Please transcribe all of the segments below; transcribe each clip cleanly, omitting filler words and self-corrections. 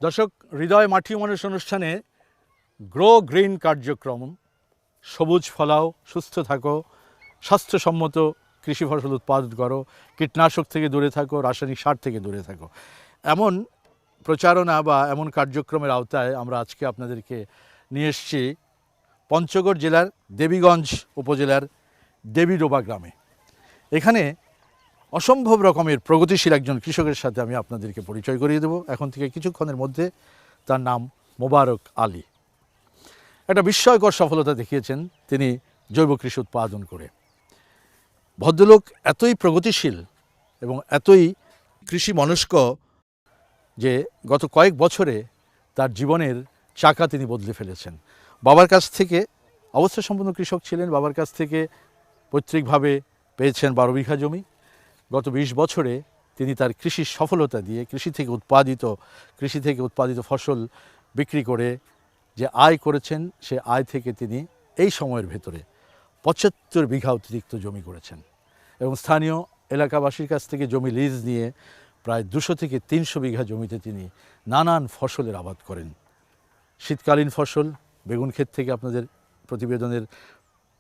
দর্শক, হৃদয় মাটি মানুষ অনুষ্ঠানে গ্রো গ্রিন কার্যক্রম, সবুজ ফলাও, সুস্থ থাকো, স্বাস্থ্যসম্মত কৃষি ফসল উৎপাদন করো, কীটনাশক থেকে দূরে থাকো, রাসায়নিক সার থেকে দূরে থাকো, এমন প্রচারণা বা এমন কার্যক্রমের আওতায় আমরা আজকে আপনাদেরকে নিয়ে এসেছি পঞ্চগড় জেলার দেবীগঞ্জ উপজেলার দেবীডোবা গ্রামে। এখানে অসম্ভব রকমের প্রগতিশীল একজন কৃষকের সাথে আমি আপনাদেরকে পরিচয় করিয়ে দেব এখন থেকে কিছুক্ষণের মধ্যে। তার নাম মোবারক আলী। একটা বিস্ময়কর সফলতা দেখিয়েছেন তিনি জৈব কৃষি উৎপাদন করে। ভদ্রলোক এতই প্রগতিশীল এবং এতই কৃষি মনস্ক যে গত কয়েক বছরে তার জীবনের চাকা তিনি বদলে ফেলেছেন। বাবার কাছ থেকে অবস্থা সম্পন্ন কৃষক ছিলেন, বাবার কাছ থেকে পৈতৃকভাবে পেয়েছেন 12 বিঘা জমি। গত 20 বছরে তিনি তার কৃষির সফলতা দিয়ে কৃষি থেকে উৎপাদিত ফসল বিক্রি করে যে আয় করেছেন, সে আয় থেকে তিনি এই সময়ের ভেতরে 75 বিঘা অতিরিক্ত জমি করেছেন এবং স্থানীয় এলাকাবাসীর কাছ থেকে জমি লিজ নিয়ে প্রায় 200 থেকে 300 বিঘা জমিতে তিনি নানান ফসলের আবাদ করেন। শীতকালীন ফসল বেগুন ক্ষেত থেকে আপনাদের প্রতিবেদনের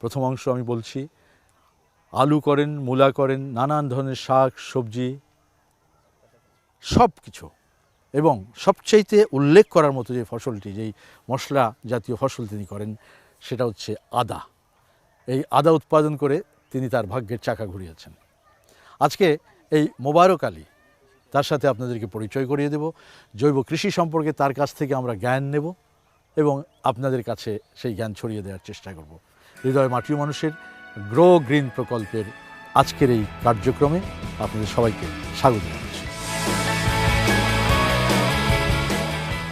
প্রথম অংশ আমি বলছি, আলু করেন, মূলা করেন, নানান ধরনের শাক সবজি সব কিছু। এবং সবচাইতে উল্লেখ করার মতো যে ফসলটি, যেই মশলা জাতীয় ফসল তিনি করেন, সেটা হচ্ছে আদা। এই আদা উৎপাদন করে তিনি তার ভাগ্যের চাকা ঘুরিয়েছেন। আজকে এই মোবারক আলী, তার সাথে আপনাদেরকে পরিচয় করিয়ে দেব। জৈব কৃষি সম্পর্কে তার কাছ থেকে আমরা জ্ঞান নেব এবং আপনাদের কাছে সেই জ্ঞান ছড়িয়ে দেওয়ার চেষ্টা করব। হৃদয় মাটি মানুষের গ্রো গ্রিন প্রকল্পের আজকের এই কার্যক্রমে আপনাদের সবাইকে স্বাগত জানাচ্ছি।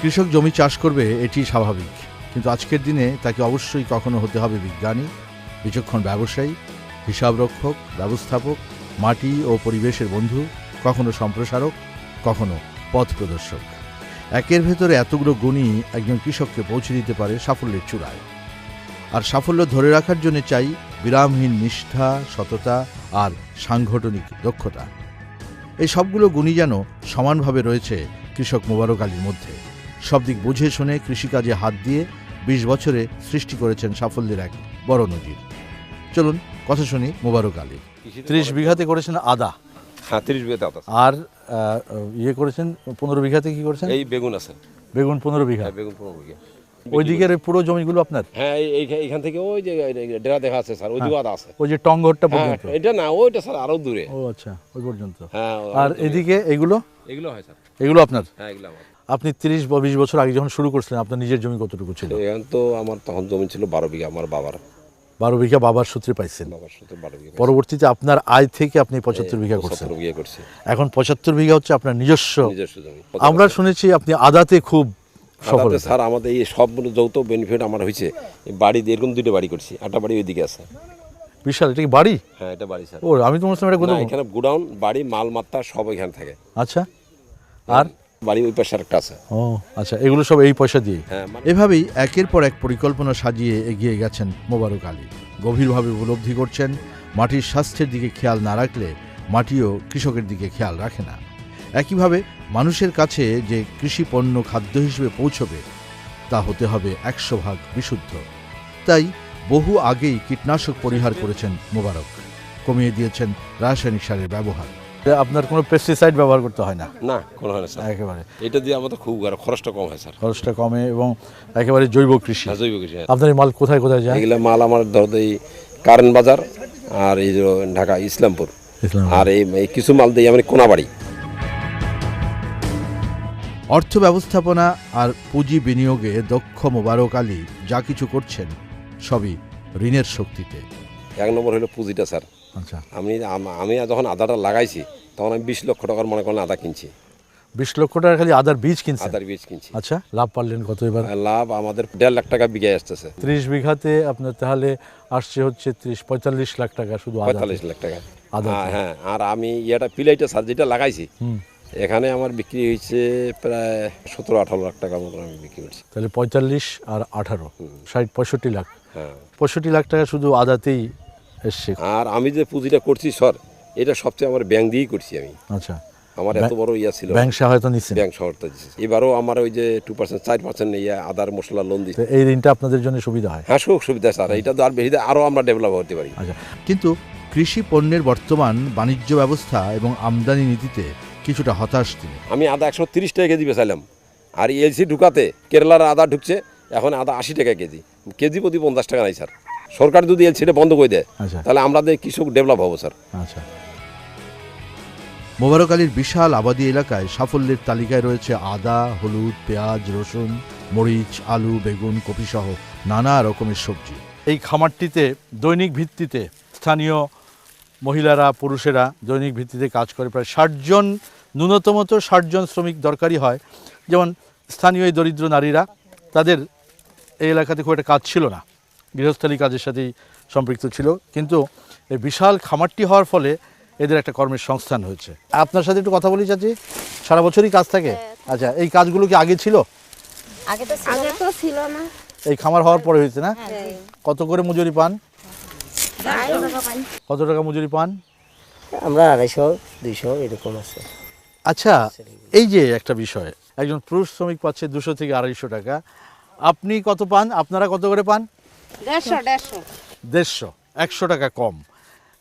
কৃষক জমি চাষ করবে, এটি স্বাভাবিক, কিন্তু আজকের দিনে তাকে অবশ্যই কখনো হতে হবে বিজ্ঞানী, বিচক্ষণ ব্যবসায়ী, হিসাবরক্ষক, ব্যবস্থাপক, মাটি ও পরিবেশের বন্ধু, কখনো সম্প্রসারক, কখনো পথ প্রদর্শক। একের ভেতরে এতগুলো গুণই একজন কৃষককে পৌঁছে দিতে পারে সাফল্যের চূড়ায়। আর সাফল্য ধরে রাখার জন্য চাই বিরামহীন নিষ্ঠা, সততা আর সাংগঠনিক দক্ষতা। এই সবগুলো গুণই যেন সমানভাবে রয়েছে কৃষক মোবারক আলীর মধ্যে। সব দিক বুঝে শুনে কৃষিকাজে হাত দিয়ে 20 বছরে সৃষ্টি করেছেন সাফল্যের এক বড় নজির। চলুন কথা শুনি মোবারক আলী। 30 বিঘাতে করেছেন আদা। হ্যাঁ, 30 বিঘাতে আদা। আর ইয়ে করেছেন 15 বিঘাতে কি করেছেন? এই বেগুন আছে। বেগুন 15 বিঘা। বেগুন 15 বিঘা। ওই দিকের পুরো জমিগুলো আপনার? হ্যাঁ, এইখান থেকে ওই যে ডেরা দেখা আছে স্যার, ওই দিকে আদা আছে। ওই যে টঙ্গরটা পর্যন্ত? এটা না, ওইটা স্যার আরো দূরে। ও আচ্ছা, ওই পর্যন্ত। হ্যাঁ। আর এদিকে এগুলো? এগুলো হয় স্যার। এগুলো আপনার? হ্যাঁ, এগুলো আমার। আপনি 30-20 বছর আগে যখন শুরু করছিলেন, আপনার নিজের জমি কতটুকু ছিল? এখন তো আমার তখন জমি ছিল 12 বিঘা, আমার বাবার। 12 বিঘা বাবার সূত্রে পাইছেন? বাবার সূত্রে 12 বিঘা। পরবর্তীতে আপনার আয় থেকে আপনি 75 বিঘা করছেন? 75 বিঘা করছি। এখন 75 বিঘা হচ্ছে আপনার নিজস্ব জমি। আমরা শুনেছি আপনি আদাতে খুব সফল। স্যার আমাদের এই সবগুলো যৌথ বেনিফিট আমার হয়েছে। বাড়ি এরকম 2টা বাড়ি করছি, 8টা বাড়ি ওইদিকে আছে। বিশাল, এটা কি বাড়ি? হ্যাঁ, এটা বাড়ি স্যার। ও, আমি তো মনে হচ্ছে এখানে গোডাউন, বাড়ি, মালমাত্রা সব এখানে থাকে। আচ্ছা, আর বাড়ি ওই পাশে একটা আছে। ও আচ্ছা, এগুলো সব এই পয়সা দিয়ে? হ্যাঁ। এভাবেই একের পর এক পরিকল্পনা সাজিয়ে এগিয়ে গেছেন মোবারক আলী। গভীরভাবে উপলব্ধি করছেন মাটির স্বাস্থ্যের দিকে খেয়াল না রাখলে মাটিও কৃষকের দিকে খেয়াল রাখে না। একইভাবে মানুষের কাছে যে কৃষি পণ্য খাদ্য হিসেবে পৌঁছবে, তা হতে হবে 100% বিশুদ্ধ। তাই বহু আগেই কীটনাশক পরিহার করেছেন মোবারক, কমিয়ে দিয়েছেন রাসায়নিক সারের ব্যবহার। আপনার কোনো পেস্টিসাইড ব্যবহার করতে হয় না? না, কোনো হয় না স্যার। একেবারে এটা দিয়ে আমাদের খুব খরচটা কম হয় স্যার। খরচটা কমে এবং একেবারে জৈব কৃষি। জৈব কৃষি। আপনার এই মাল কোথায় কোথায় যায়? এগুলো মাল আমার ধরো এই কারণ বাজার, আর এই যে ঢাকা ইসলামপুর, আর এই কিছু মাল দিই আমার কোনাবাড়ি। অর্থ ব্যবস্থাপনা আর পুঁজি বিনিয়োগে দক্ষ মোবারক আলী যা কিছু করছেন সবই ঋণের শক্তিতে। 1 নম্বর হলো পুঁজিটা স্যার। আচ্ছা, আমি যখন আদাটা লাগাইছি তখন আমি 20 লক্ষ টাকার মনে করেন আদা কিনছি। 20 লক্ষ টাকা খালি আদার বীজ কিনছেন? আদার বীজ কিনছি। আচ্ছা, লাভ পারলেন কত এবার? লাভ আমাদের 1.5 লাখ টাকা বিঘায় আসতেছে। 30 বিঘাতে আপনার তাহলে আসছে হচ্ছে 30-45 লাখ টাকা শুধু আদা। 45 লাখ টাকা। আদা। হ্যাঁ, আর আমি পিলাইটা স্যার যেটা লাগাইছি, এখানে আমার বিক্রি হয়েছে প্রায় 17-18 লাখ টাকার মতো আমি বিক্রি করছি। তাহলে 45 আর 18, 60-65 লাখ। হ্যাঁ, 65 লাখ টাকা শুধু আদাতেই এসছে। আর আমি যে পুঁজিটা করছি স্যার, এটা সবচেয়ে আমার ব্যাংক দিয়েই করছি আমি। আচ্ছা, আমার এত বড় ইয়া ছিল ব্যাংকসা হয়তো নিচ্ছেন। ব্যাংক শহরটা দিচ্ছে। এবারও আমার ওই যে 2% 4% ইয়া আদার মশলা লোন দিচ্ছে। এই ঋণটা আপনাদের জন্য সুবিধা হয়। হ্যাঁ, সুযোগ সুবিধা স্যার, এটা তো আর বেশি আরও আমরা ডেভেলপ হতে পারি। আচ্ছা, কিন্তু কৃষি পণ্যের বর্তমান বাণিজ্য ব্যবস্থা এবং আমদানি নীতিতে কিছুটা হতাশ তিনি। আমি আদা 130 টাকা কেজি বেচাইলাম, আর এলসি ঢুকাতে কেরালার আদা ঢুকছে এখন আদা 80 টাকা কেজি, কেজি প্রতি 50 টাকা নাই স্যার। সরকার যদি এলসিটা বন্ধ করে দেয় আচ্ছা, তাহলে আমাদের কৃষক ডেভেলপ হবো স্যার। আচ্ছা। মোবারক আলীর বিশাল আবাদি এলাকায় সাফল্যের তালিকায় রয়েছে আদা, হলুদ, পেঁয়াজ, রসুন, মরিচ, আলু, বেগুন, কপি সহ নানা রকমের সবজি। এই খামারটিতে দৈনিক ভিত্তিতে স্থানীয় মহিলারা, পুরুষেরা দৈনিক ভিত্তিতে কাজ করে। প্রায় 60 জন, ন্যূনতম তো 60 জন শ্রমিক দরকারই হয়। যেমন স্থানীয় এই দরিদ্র নারীরা, তাদের এই এলাকাতে খুব একটা কাজ ছিল না, গৃহস্থালী কাজের সাথেই সম্পৃক্ত ছিল, কিন্তু এই বিশাল খামারটি হওয়ার ফলে এদের একটা কর্মের সংস্থান হয়েছে। আপনার সাথে একটু কথা বলি চাচি, সারা বছরই কাজ থাকে? আচ্ছা, এই কাজগুলো কি আগে ছিল? আগে তো ছিল না। এই খামার হওয়ার পরে হয়েছে না? কত করে মজুরি পান? কত টাকা মজুরি পান? আমরা 250 200 এরকম আছে। আচ্ছা, এই যে একটা বিষয়, একজন পুরুষ শ্রমিক পাচ্ছে 200 থেকে 250 টাকা, আপনি কত পান? আপনারা কত করে পান? 150, 100 টাকা কম।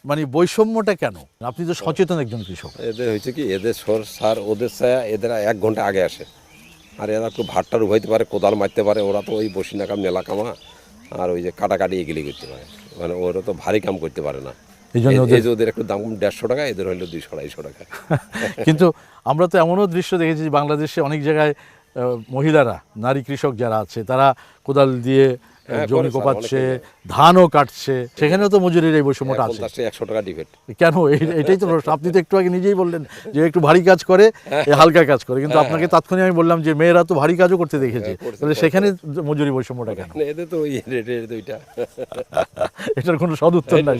মানে বৈষম্যটা কেন? আপনি তো সচেতন একজন কৃষক। এদের হয়েছে কি, এদের স্যার ওদের ছায়া এদের 1 ঘন্টা আগে আসে, আর এরা একটু ভাতটা উঠাইতে পারে, কোদাল মারতে পারে। ওরা তো ওই বসি নাকাম নেলা কামা আর ওই যে কাটাকাটি এগুলি করতে পারে, মানে ওরা তো ভারী কাম করতে পারে না। এই জন্য এই যে ওদের একটু দাম 150 টাকা, এদের হইলো 200-250 টাকা। কিন্তু আমরা তো এমনও দৃশ্য দেখেছি যে বাংলাদেশে অনেক জায়গায় মহিলারা, নারী কৃষক যারা আছে, তারা কোদাল দিয়ে হ্যাঁ, জমি করে স্যার, কোপাচ্ছে, অনেকেই। ধানও কাটছে, সেখানেও তো মজুরির এই বৈষম্যটা আছে। 50-100 টাকা ডিফেক্ট। কেন? এটাই তো প্রশ্ন। আপনি তো একটু আগে নিজেই বললেন যে একটু ভারী কাজ করে, হালকা কাজ করে, কিন্তু আপনাকে তাৎক্ষণিক আমি বললাম যে মেয়েরা তো ভারী কাজও করতে দেখেছে, তাহলে সেখানে মজুরি বৈষম্যটা কেন? এদের তো ওই রেটের দুইটা, এটার কোনো সদুত্তর নাই।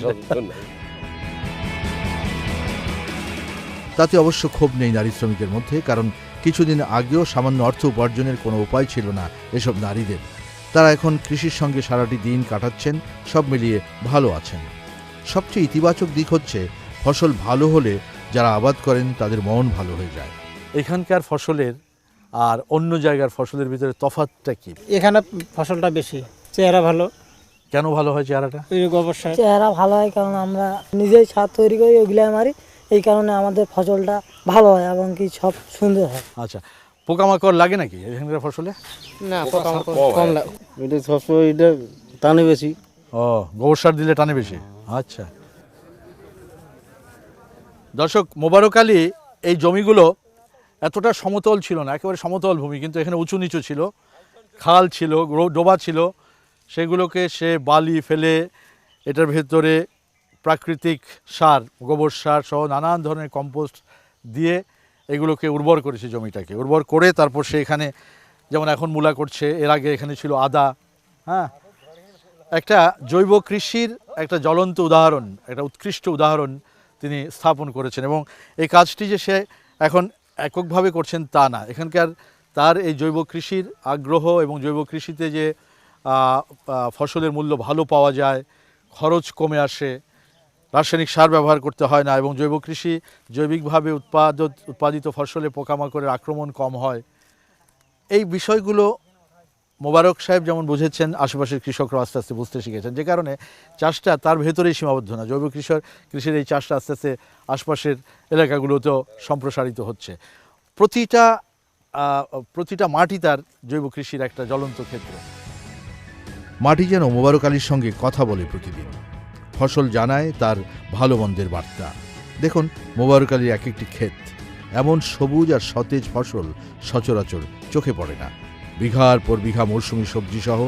তাতে অবশ্য ক্ষোভ নেই নারী শ্রমিকের মধ্যে, কারণ কিছুদিন আগেও সামান্য অর্থ উপার্জনের কোনো উপায় ছিল না এসব নারীদের। তারা এখন কৃষির সঙ্গে সারাটি দিন কাটাচ্ছেন, সব মিলিয়ে ভালো আছেন। সবচেয়ে ইতিবাচক দিক হচ্ছে ফসল ভালো হলে যারা আবাদ করেন তাদের মন ভালো হয়ে যায়। এখানকার ফসলের আর অন্য জায়গার ফসলের ভিতরে তফাৎটা কি? এখানে ফসলটা বেশি, চেহারা ভালো। কেন ভালো হয় চেহারাটা? এই গোবর সার। চেহারা ভালো হয় কারণ আমরা নিজেই সার তৈরি করি, ওগুলো মারি, এই কারণে আমাদের ফসলটা ভালো হয় এবং কি সব সুন্দর হয়। আচ্ছা, পোকামাকড় লাগে নাকি এখানকার ফসলে? না, পোকামাকড় কম কম হয়। লাগে। এটা সবসময় এটা টানে বেশি। ও, গোবর সার দিলে টানে বেশি। আচ্ছা, দর্শক, মোবারক আলী এই জমিগুলো এতটা সমতল ছিল না, একেবারে সমতল ভূমি, কিন্তু এখানে উঁচু নিচু ছিল, খাল ছিল, ডোবা ছিল, সেগুলোকে সে বালি ফেলে এটার ভেতরে প্রাকৃতিক সার, গোবর সার সহ নানান ধরনের কম্পোস্ট দিয়ে এগুলোকে উর্বর করেছে, জমিটাকে উর্বর করে তারপর সে এখানে যেমন এখন মূলা করছে, এর আগে এখানে ছিল আদা। হ্যাঁ, একটা জৈব কৃষির একটা জ্বলন্ত উদাহরণ, একটা উৎকৃষ্ট উদাহরণ তিনি স্থাপন করেছেন। এবং এই কাজটি যে সে এখন এককভাবে করছেন তা না, এখানকার তার এই জৈব কৃষির আগ্রহ এবং জৈব কৃষিতে যে ফসলের মূল্য ভালো পাওয়া যায়, খরচ কমে আসে, রাসায়নিক সার ব্যবহার করতে হয় না, এবং জৈব কৃষি জৈবিকভাবে উৎপাদিত ফসলে পোকামাকড়ের আক্রমণ কম হয়, এই বিষয়গুলো মোবারক সাহেব যেমন বুঝেছেন, আশেপাশের কৃষকরা আস্তে আস্তে বুঝতে শিখেছেন, যে কারণে চাষটা তার ভেতরেই সীমাবদ্ধ না। জৈব কৃষির এই চাষটা আস্তে আস্তে আশপাশের এলাকাগুলোতেও সম্প্রসারিত হচ্ছে। প্রতিটা মাটি তার জৈব কৃষির একটা জ্বলন্ত ক্ষেত্র। মাটি যেন মোবারক আলীর সঙ্গে কথা বলে প্রতিদিন, ফসল জানায় তার ভালো মন্দের বার্তা। দেখুন মোবারক আলীর এক একটি ক্ষেত, এমন সবুজ আর সতেজ ফসল সচরাচর চোখে পড়ে না। বিঘার পর বিঘা মৌসুমি সবজি সহ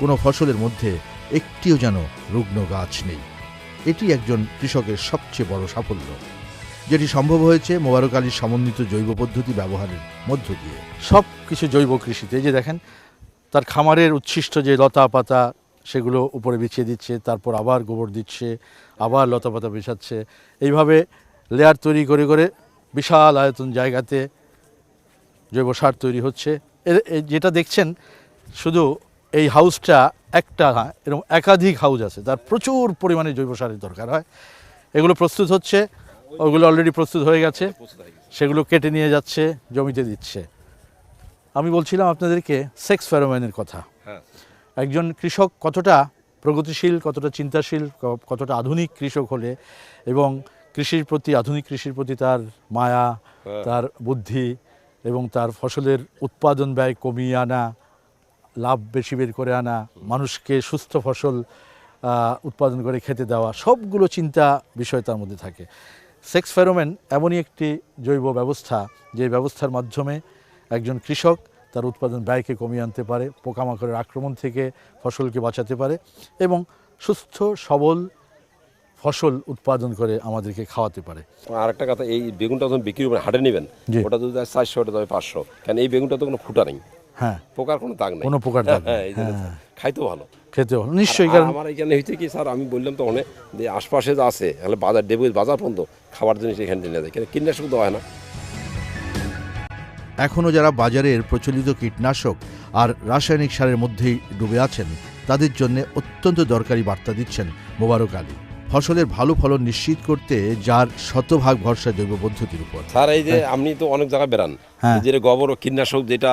কোনো ফসলের মধ্যে একটিও যেন রুগ্ন গাছ নেই। এটি একজন কৃষকের সবচেয়ে বড় সাফল্য, যেটি সম্ভব হয়েছে মোবারক আলীর সমন্বিত জৈব পদ্ধতি ব্যবহারের মধ্য দিয়ে। সব কিছু জৈব কৃষিতে, এই যে দেখেন তার খামারের উচ্ছিষ্ট যে লতা পাতা সেগুলো উপরে বিছিয়ে দিচ্ছে, তারপর আবার গোবর দিচ্ছে, আবার লতা পাতা বিছাচ্ছে, এইভাবে লেয়ার তৈরি করে করে বিশাল আয়তন জায়গাতে জৈব সার তৈরি হচ্ছে। যেটা দেখছেন শুধু এই হাউসটা একটা না, এরকম একাধিক হাউস আছে, তার প্রচুর পরিমাণে জৈব সারের দরকার হয়। এগুলো প্রস্তুত হচ্ছে, ওগুলো অলরেডি প্রস্তুত হয়ে গেছে। সেগুলো কেটে নিয়ে যাচ্ছে, জমিতে দিচ্ছে। আমি বলছিলাম আপনাদেরকে সেক্স ফেরোমেনের কথা। হ্যাঁ একজন কৃষক কতটা প্রগতিশীল, কতটা চিন্তাশীল, কতটা আধুনিক কৃষক হলে এবং কৃষির প্রতি, আধুনিক কৃষির প্রতি তার মায়া, তার বুদ্ধি এবং তার ফসলের উৎপাদন ব্যয় কমিয়ে আনা, লাভ বেশি বের করে আনা, মানুষকে সুস্থ ফসল উৎপাদন করে খেতে দেওয়া, সবগুলো চিন্তা বিষয় তার মধ্যে থাকে। সেক্স ফেরোমেন এমনই একটি জৈব ব্যবস্থা, যে ব্যবস্থার মাধ্যমে একজন কৃষক তার উৎপাদন ব্যয়কে কমিয়ে আনতে পারে, পোকামাকড়ের আক্রমণ থেকে ফসলকে বাঁচাতে পারে এবং সুস্থ সবল ফসল উৎপাদন করে আমাদেরকে খাওয়াতে পারে। আর একটা কথা, এই বেগুনটা যখন বিক্রি করবেন হাটে নেবেন, জি। ওটা যদি 400, ওটা যাবে 500, কারণ এই বেগুনটা তো কোনো ফুটা নেই, হ্যাঁ, পোকার কোনো দাগ নেই, কোনো পোকার দাগ নেই। হ্যাঁ, এই জন্য হ্যাঁ। খাইতে ভালো, খেতে ভালো নিশ্চয়ই। আর কারণ আমার এখানে হইতে কি স্যার, আমি বললাম তো অনেক যে আশপাশে যা আছে তাহলে বাজার ডেবু বাজার পর্যন্ত খাবার জিনিস এখানে নিয়ে যায়, কিন্তু কীটনাশক দেওয়া হয় না। এখনও যারা বাজারের প্রচলিত কীটনাশক আর রাসায়নিক সারের মধ্যেই ডুবে আছেন, তাদের জন্য অত্যন্ত দরকারি বার্তা দিচ্ছেন মোবারক আলী। ফসলের ভালো ফলন নিশ্চিত করতে যার শতভাগ ভরসা জৈব পদ্ধতির উপর। স্যার এই যে আপনি তো অনেক জায়গায় বেরান, হ্যাঁ। যে গোবর ও কীটনাশক যেটা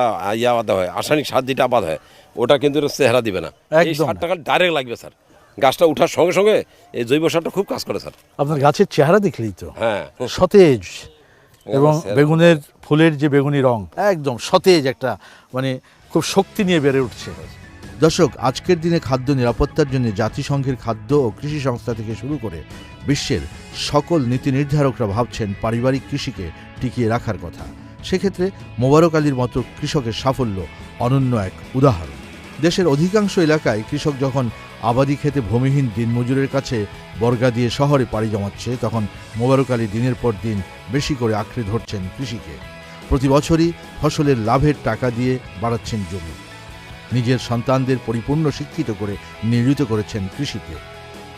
আবাদ হয়, রাসায়নিক সার যেটা আবাদ হয়, ওটা কিন্তু চেহারা দিবে না। এই একদম। 60 টাকা ডাইরেক্ট লাগবে স্যার, গাছটা উঠার সঙ্গে সঙ্গে এই জৈব সারটা খুব কাজ করে স্যার। আপনার গাছের চেহারা দেখলেই তো হ্যাঁ, সতেজ, এবং সেরকম। বেগুনের ফুলের যে বেগুনি রং একদম সতেজ, একটা মানে খুব শক্তি নিয়ে বেড়ে উঠছে। দর্শক, আজকের দিনে খাদ্য নিরাপত্তার জন্য জাতিসংঘের খাদ্য ও কৃষি সংস্থা থেকে শুরু করে বিশ্বের সকল নীতি নির্ধারকরা ভাবছেন পারিবারিক কৃষিকে টিকিয়ে রাখার কথা। সেক্ষেত্রে মোবারক আলীর মতো কৃষকের সাফল্য অনন্য এক উদাহরণ। দেশের অধিকাংশ এলাকায় কৃষক যখন আবাদি খেতে ভূমিহীন দিনমজুরের কাছে বর্গা দিয়ে শহরে পাড়ি জমাচ্ছে, তখন মোবারক আলী দিনের পর দিন বেশি করে আঁকড়ে ধরছেন কৃষিকে। প্রতি বছরই ফসলের লাভের টাকা দিয়ে বাড়াচ্ছেন জমি, নিজের সন্তানদের পরিপূর্ণ শিক্ষিত করে নিয়োজিত করেছেন কৃষিতে।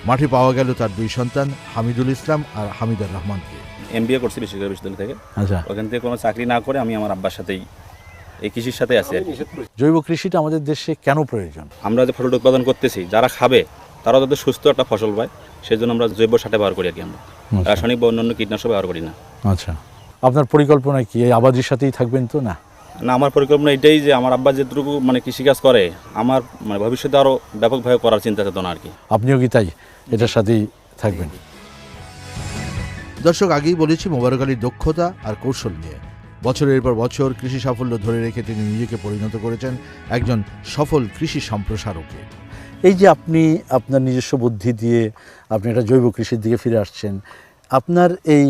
মাঠে পাওয়া গেল তার 2 সন্তান হামিদুল ইসলাম আর হামিদুর রহমানকে। MBA করছি বেসরকারি বিশ্ববিদ্যালয় থেকে। আচ্ছা, ওখান থেকে কোনো চাকরি না করে আমি আমার আব্বার সাথেই এই কৃষির সাথে আছি আর কি। জৈব কৃষিটা আমাদের দেশে কেন প্রয়োজন? আমরা যে ফসল উৎপাদন করতেছি, যারা খাবে তারা যাতে সুস্থ একটা ফসল পায়, সেই জন্য আমরা জৈব সার ব্যবহার করি আর কি। আমরা রাসায়নিক বা অন্যান্য কীটনাশক ব্যবহার করি না। আচ্ছা, আপনার পরিকল্পনা কি এই আবাদির সাথেই থাকবেন তো? না, না, আমার পরিকল্পনা এটাই যে আমার আব্বা যেটুকু মানে কৃষিকাজ করে, আমার মানে ভবিষ্যতে আরও ব্যাপকভাবে করার চিন্তা চেতনা আর কি। আপনিও কি তাই এটার সাথেই থাকবেন? দর্শক, আগেই বলেছি মোবারক আলীর দক্ষতা আর কৌশল নিয়ে। বছরের পর বছর কৃষি সাফল্য ধরে রেখে তিনি নিজেকে পরিণত করেছেন একজন সফল কৃষি সম্প্রসারকে। এই যে আপনি আপনার নিজস্ব বুদ্ধি দিয়ে আপনি একটা জৈব কৃষির দিকে ফিরে আসছেন, আপনার এই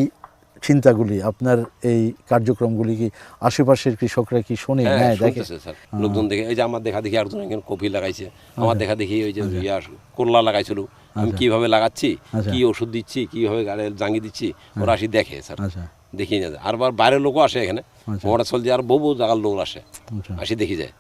চিন্তাগুলি, আপনার এই কার্যক্রমগুলি কি আশেপাশের কৃষকরা কি শোনে, হ্যাঁ, নেয়, দেখে? শুনতেছে স্যার, লোকজন দেখে। এই যে আমার দেখা দেখি একজন এখানে কপি লাগাইছে, আমার দেখা দেখি ওই যে করলা লাগাইছিল, আমি কিভাবে লাগাচ্ছি, আচ্ছা। কি ওষুধ দিচ্ছি, কিভাবে গাড়ি জাঙ্গি দিচ্ছি, ওরা আসি দেখে স্যার, আচ্ছা, দেখিয়ে নিয়ে যায়। আর বাইরের লোকও আসে এখানে, মোটর চলছে, আর বহু জায়গার লোক আসে, আচ্ছা। আসি দেখি যায়।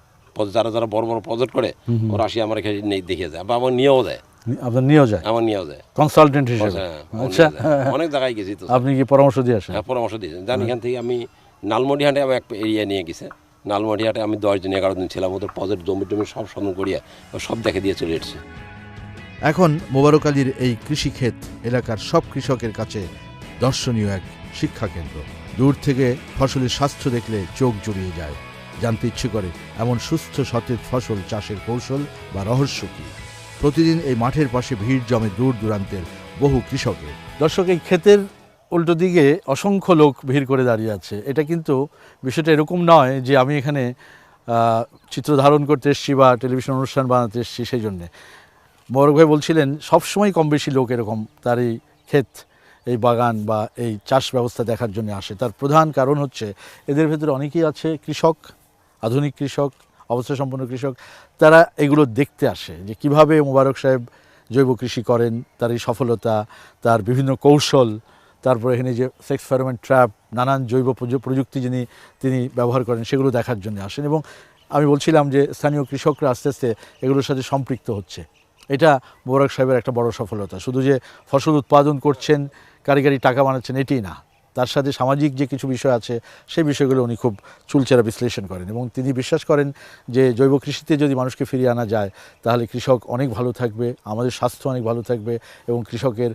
যারা যারা বড় বড় প্রজেক্ট করে ওরা আসি আমার এখানে দেখিয়ে যায়, বা আমার নিয়েও যায়, আপনার নিয়েও যায় আমার নিয়েও যায় কনসালটেন্ট হিসেবে? হ্যাঁ, আমার আচ্ছা, নিয়ে যায়। অনেক জায়গায় গেছি তো। আপনি কি পরামর্শ দিয়ে আসেন? হ্যাঁ, পরামর্শ দিয়েছেন। জানি এখান থেকে আমি নালমডিহাটে আমার এক এরিয়া নিয়ে গেছে, নালমডিহাটে আমি 10 দিন 11 দিন ছিলাম, ওদের প্রজেক্ট জমি সব সন্ধান করিয়া সব দেখে দিয়ে চলে এসেছি। এখন মোবারক আলীর এই কৃষিক্ষেত এলাকার সব কৃষকের কাছে দর্শনীয় এক শিক্ষাকেন্দ্র। দূর থেকে ফসলের স্বাস্থ্য দেখলে চোখ জুড়িয়ে যায়, জানতে ইচ্ছে করে এমন সুস্থ সতেজ ফসল চাষের কৌশল বা রহস্য কী। প্রতিদিন এই মাঠের পাশে ভিড় জমে দূর দূরান্তের বহু কৃষকের। দর্শক, এই ক্ষেতের উল্টো দিকে অসংখ্য লোক ভিড় করে দাঁড়িয়ে আছে। এটা কিন্তু বিষয়টা এরকম নয় যে আমি এখানে চিত্র ধারণ করতে এসেছি বা টেলিভিশন অনুষ্ঠান বানাতে এসেছি সেই জন্যে। মোবারক ভাই বলছিলেন সবসময় কম বেশি লোক এরকম তার এই ক্ষেত, এই বাগান বা এই চাষ ব্যবস্থা দেখার জন্য আসে। তার প্রধান কারণ হচ্ছে এদের ভেতরে অনেকেই আছে কৃষক, আধুনিক কৃষক, অবস্থাসম্পন্ন কৃষক। তারা এগুলো দেখতে আসে যে কিভাবে মোবারক সাহেব জৈব কৃষি করেন, তার এই সফলতা, তার বিভিন্ন কৌশল, তারপরে এখানে যে সেক্স ফেরোমেন ট্র্যাপ, নানান জৈব প্রযুক্তি তিনি ব্যবহার করেন, সেগুলো দেখার জন্য আসেন। এবং আমি বলছিলাম যে স্থানীয় কৃষকরা আস্তে আস্তে এগুলোর সাথে সম্পৃক্ত হচ্ছে। এটা মোবারক সাহেবের একটা বড় সফলতা। শুধু যে ফসল উৎপাদন করছেন, কারিগরি টাকা বানাচ্ছেন, এটিই না, তার সাথে সামাজিক যে কিছু বিষয় আছে সেই বিষয়গুলো উনি খুব চুলচেরা বিশ্লেষণ করেন। এবং তিনি বিশ্বাস করেন যে জৈব কৃষিতে যদি মানুষকে ফিরিয়ে আনা যায় তাহলে কৃষক অনেক ভালো থাকবে, আমাদের স্বাস্থ্য অনেক ভালো থাকবে এবং কৃষকের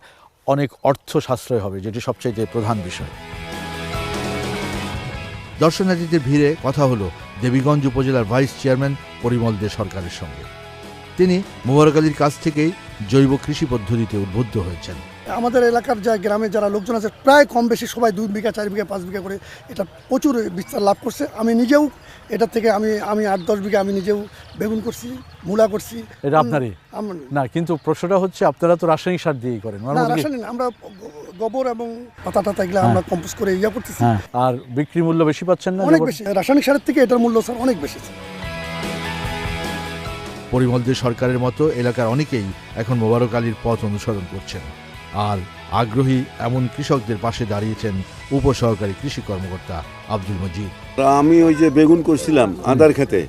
অনেক অর্থ সাশ্রয় হবে, যেটি সবচেয়ে প্রধান বিষয়। দর্শনার্থীদের ভিড়ে কথা হলো দেবীগঞ্জ উপজেলার ভাইস চেয়ারম্যান পরিমল দে সরকারের সঙ্গে। তিনি মোবারক আলীর কাছ থেকেই জৈব কৃষি পদ্ধতিতে উদ্বুদ্ধ হয়েছেন। আমাদের এলাকার যা গ্রামে যারা লোকজন আছে প্রায় কম বেশি সবাই 2 বিঘা 4 বিঘা 5 বিঘা করে এটা প্রচুর বিস্তার লাভ করছে। আমি নিজেও এটা থেকে আমি 8-10 বিঘা আমি নিজেও বেগুন করছি, মূলা করছি। এটা আপনারই না, কিন্তু প্রশ্নটা হচ্ছে আপনারা তো রাসায়নিক সার দিয়েই করেন। না, রাসায়নিক না, আমরা গোবর এবং পাতা টাতা এগুলো আমরা কম্পোস্ট করে ইয়া করতেছি। আর বিক্রি মূল্য বেশি পাচ্ছেন না? অনেক বেশি, রাসায়নিক সারের থেকে এটার মূল্য স্যার অনেক বেশি। পরিমল দে সরকারের মতো এলাকার অনেকেই এখন মোবারক আলীর পথ অনুসরণ করছেন। আর আগ্রহী এমন কৃষকদের পাশে দাঁড়িয়েছেন উপসহকারী কৃষি কর্মকর্তা আব্দুল মজিদ। আমি ওই যে বেগুন করছিলাম আদার খেতে,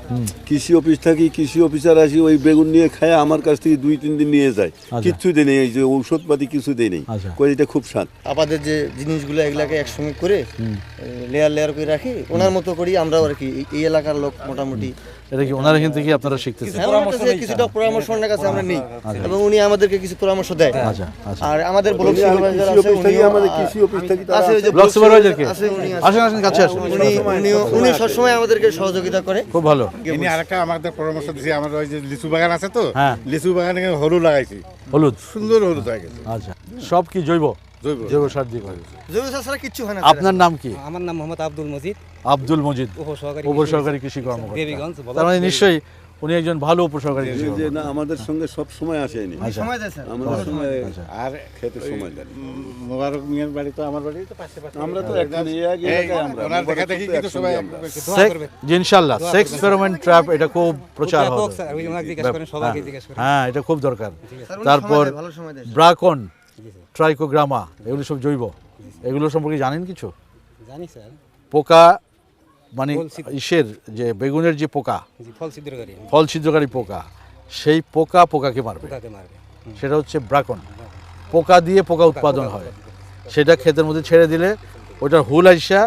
কৃষি অফিস থাকি, কৃষি অফিসার আসি, ওই বেগুন নিয়ে খায় আমার কাছ থেকে 2-3 দিন নিয়ে যায়, কিচ্ছু দেয় নেই, এই যে ঔষধপাতি কিছু দেয় নেই, কই এটা খুব স্বাদ। আমাদের যে জিনিসগুলো এগুলাকে একসঙ্গে করে লেয়ার লেয়ার করে রাখি, ওনার মতো করি আমরা আর কি। এই এলাকার লোক মোটামুটি এটা কি ওনার এখান থেকে আপনারা শিখতেছেন? কিছুটা পরামর্শ ওনার কাছে আমরা নিই এবং উনি আমাদেরকে কিছু পরামর্শ দেয়। আর আমাদের ব্লক সুপারভাইজার আছে, আমাদের কৃষি অফিস থেকে আছে, ওই যে ব্লক সুপারভাইজার কে আছে, উনি আসেন কাছে আসেন। উনি সবসময় আমাদেরকে সহযোগিতা করে, খুব ভালো। ইনি আরেকটা আমাদের পরামর্শ দিয়েছে, আমার ওই যে লিচু বাগান আছে তো, লিচু বাগানে হলুদ লাগাইছি, হলুদ সুন্দর হলুদ হয়ে গেছে। আচ্ছা, সব কি জৈব জৈব সার দিয়ে করে? জৈব সার ছাড়া কিচ্ছু হয় না। আপনার নাম কি? আমার নাম মোহাম্মদ আব্দুল মজিদ, আব্দুল মজিদ, উপসহকারী কৃষি কর্মকর্তা। তার মানে নিশ্চয়ই উনি একজন ভালো উপসহকারী কৃষি কর্মকর্তা। না, আমাদের সঙ্গে সব সময় আসেনি, সময় দেয় স্যার, আমাদের সময় আর খেতে সময় দেয়। মোবারক মিয়ার বাড়ি তো আমার বাড়ি তো পাশে, আমরা তো একদম এই এক এলাকায়, আমরা ওনার দেখা দেখি কিন্তু সবাই ইনশাআল্লাহ সেক্স ফেরোমন ট্র্যাপ এটা খুব প্রচার হবে। হ্যাঁ, এটা খুব দরকার। তারপর ব্রাকন, ট্রাইকোগ্রামা, এগুলো সব জৈব। এগুলো সম্পর্কে জানেন কিছু? জানি স্যার। পোকা মানে ইসের যে বেগুনের যে পোকা, ফল ছিদ্রকারী পোকা, সেই পোকাকে মারবে, সেটা হচ্ছে ব্রাকন। পোকা দিয়ে পোকা উৎপাদন হয়, সেটা ক্ষেতের মধ্যে ছেড়ে দিলে ওটার হুল আইসা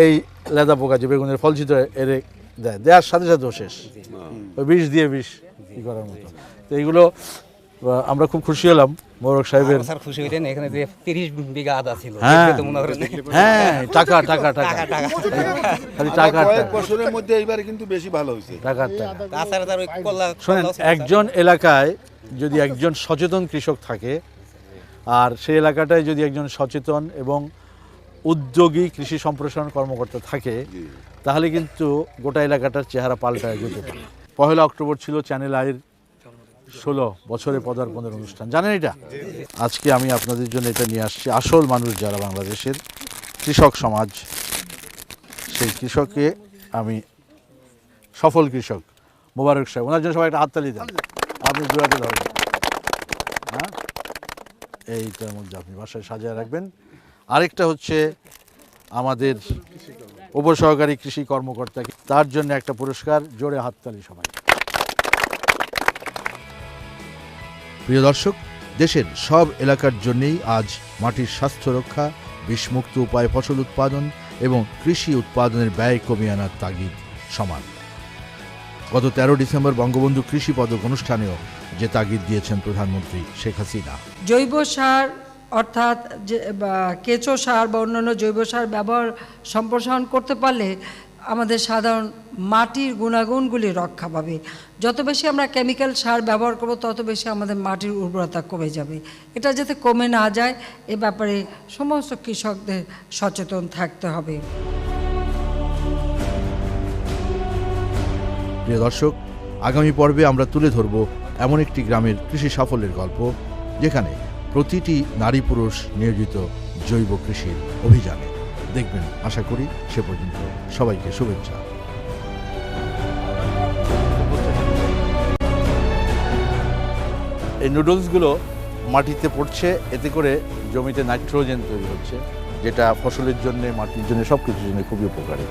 এই লেদা পোকা যে বেগুনের ফল ছিদ্র এরে দেওয়ার সাথে সাথে শেষ, ওই বিষ দিয়ে বিষ ই করার মতো। তো এইগুলো আমরা খুব খুশি হলাম মোবারক সাহেবের। খুশি হইলেন, এখানে যে 30 বিঘা আদা ছিল, হ্যাঁ, টাকা খালি টাকা। বছরের মধ্যে এইবার কিন্তু বেশি ভালো হয়েছে টাকাটা। শোনেন, একজন এলাকায় যদি একজন সচেতন কৃষক থাকে, আর সেই এলাকাটায় যদি একজন সচেতন এবং উদ্যোগী কৃষি সম্প্রসারণ কর্মকর্তা থাকে, তাহলে কিন্তু গোটা এলাকাটার চেহারা পাল্টায় যেতে পারে। 1 অক্টোবর ছিল চ্যানেল আইয়ের 16 বছরে পদার্পণের অনুষ্ঠান, জানেন এটা? আজকে আমি আপনাদের জন্য এটা নিয়ে আসছি। আসল মানুষ যারা বাংলাদেশের কৃষক সমাজ, সেই কৃষককে আমি সফল কৃষক মোবারক সাহেব, ওনার জন্য সবাই একটা হাততালি দেন। আপনি জোড়াতে ধরবেন, হ্যাঁ, এইটার মধ্যে আপনি বাসায় সাজিয়ে রাখবেন। আরেকটা হচ্ছে আমাদের উপসহকারী কৃষি কর্মকর্তা, তার জন্য একটা পুরস্কার। জোরে হাততালি সবাই। প্রিয় দর্শক, দেশের সব এলাকার জন্যেই আজ মাটির স্বাস্থ্য রক্ষা, বিষমুক্ত উপায়ে ফসল উৎপাদন এবং কৃষি উৎপাদনের ব্যয় কমিয়ে আনার তাগিদ সমান। গত 13 ডিসেম্বর বঙ্গবন্ধু কৃষি পদক অনুষ্ঠানেও যে তাগিদ দিয়েছেন প্রধানমন্ত্রী শেখ হাসিনা। জৈব সার অর্থাৎ কেঁচো সার বা অন্যান্য জৈব সার ব্যবহার সম্প্রসারণ করতে পারলে আমাদের সাধারণ মাটির গুণাগুণগুলি রক্ষা পাবে। যত বেশি আমরা কেমিক্যাল সার ব্যবহার করব, তত বেশি আমাদের মাটির উর্বরতা কমে যাবে। এটা যাতে কমে না যায়, এ ব্যাপারে সমস্ত কৃষকদের সচেতন থাকতে হবে। প্রিয় দর্শক, আগামী পর্বে আমরা তুলে ধরব এমন একটি গ্রামের কৃষি সাফল্যের গল্প, যেখানে প্রতিটি নারী পুরুষ নিয়োজিত জৈব কৃষির অভিযানে। দেখবেন, আশা করি। সে পর্যন্ত সবাইকে শুভেচ্ছা। এই নুডলসগুলো মাটিতে পড়ছে, এতে করে জমিতে নাইট্রোজেন তৈরি হচ্ছে, যেটা ফসলের জন্য, মাটির জন্য, সব কিছুর জন্য খুবই উপকারী।